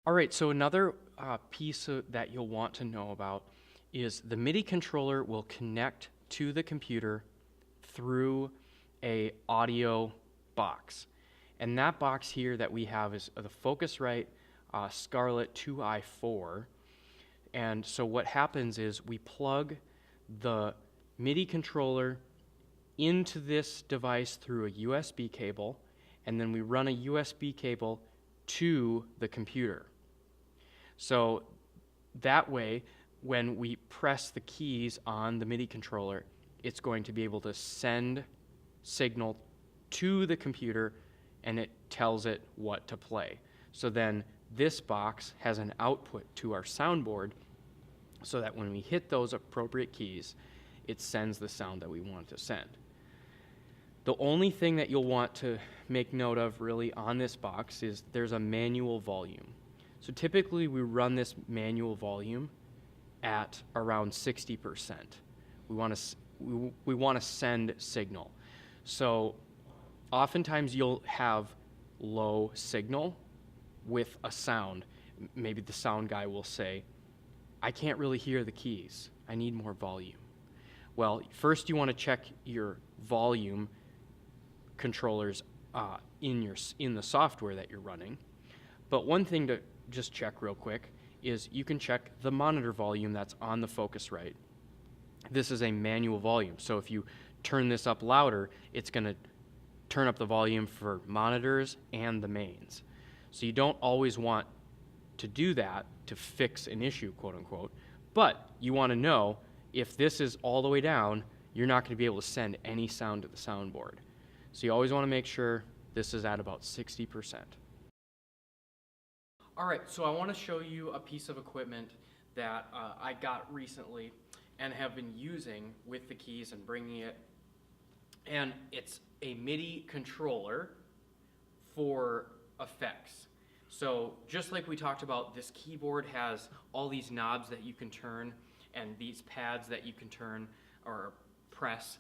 All right, so another piece that you'll want to know about is the MIDI controller will connect to the computer through a audio box. And that box here that we have is the Focusrite Scarlett 2i4. And so what happens is we plug the MIDI controller into this device through a USB cable, and then we run a USB cable to the computer. So that way, when we press the keys on the MIDI controller, it's going to be able to send signal to the computer, and it tells it what to play. So then this box has an output to our soundboard so that when we hit those appropriate keys, it sends the sound that we want it to send. The only thing that you'll want to make note of really on this box is there's a manual volume. So typically we run this manual volume at around 60%. We want to send signal. So oftentimes you'll have low signal with a sound. Maybe the sound guy will say, I can't really hear the keys. I need more volume. Well, first you want to check your volume controllers in the software that you're running. But one thing to just check real quick is you can check the monitor volume that's on the Focusrite. This is a manual volume, so if you turn this up louder, it's going to turn up the volume for monitors and the mains. So you don't always want to do that to fix an issue, quote unquote, but you want to know if this is all the way down, you're not going to be able to send any sound to the soundboard. So you always want to make sure this is at about 60%. All right, so I want to show you a piece of equipment that I got recently and have been using with the keys and bringing it. And it's a MIDI controller for effects. So just like we talked about, this keyboard has all these knobs that you can turn and these pads that you can turn or press.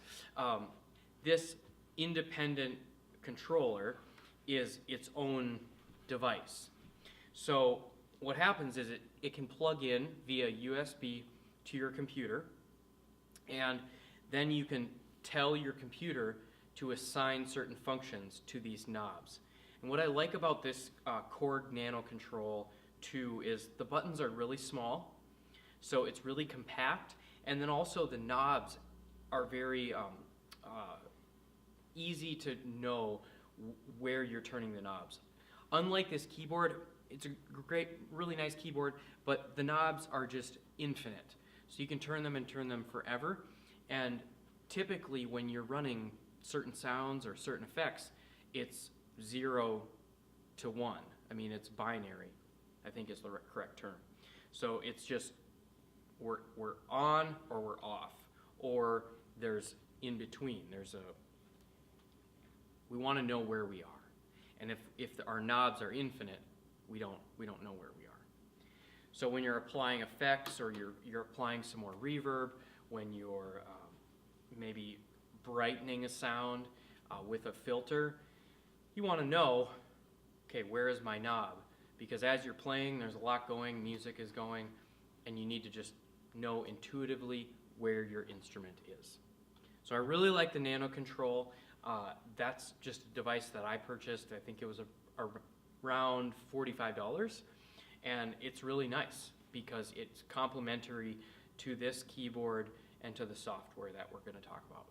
This independent controller is its own device. So what happens is it can plug in via USB to your computer, and then you can tell your computer to assign certain functions to these knobs. And what I like about this Korg Nano Control 2 is the buttons are really small, so it's really compact, and then also the knobs are very easy to know where you're turning the knobs. Unlike this keyboard, it's a great, really nice keyboard, but the knobs are just infinite. So you can turn them and turn them forever. And typically when you're running certain sounds or certain effects, it's 0 to 1. I mean, it's binary, I think is the correct term. So it's just we're on or we're off, or there's in between. We want to know where we are. And if our knobs are infinite, we don't know where we are. So when you're applying effects or you're applying some more reverb, when you're maybe brightening a sound with a filter, you want to know, okay, where is my knob? Because as you're playing, there's a lot going, music is going, and you need to just know intuitively where your instrument is. So I really like the Nano Control. That's just a device that I purchased. I think it was around $45, and it's really nice because it's complementary to this keyboard and to the software that we're going to talk about.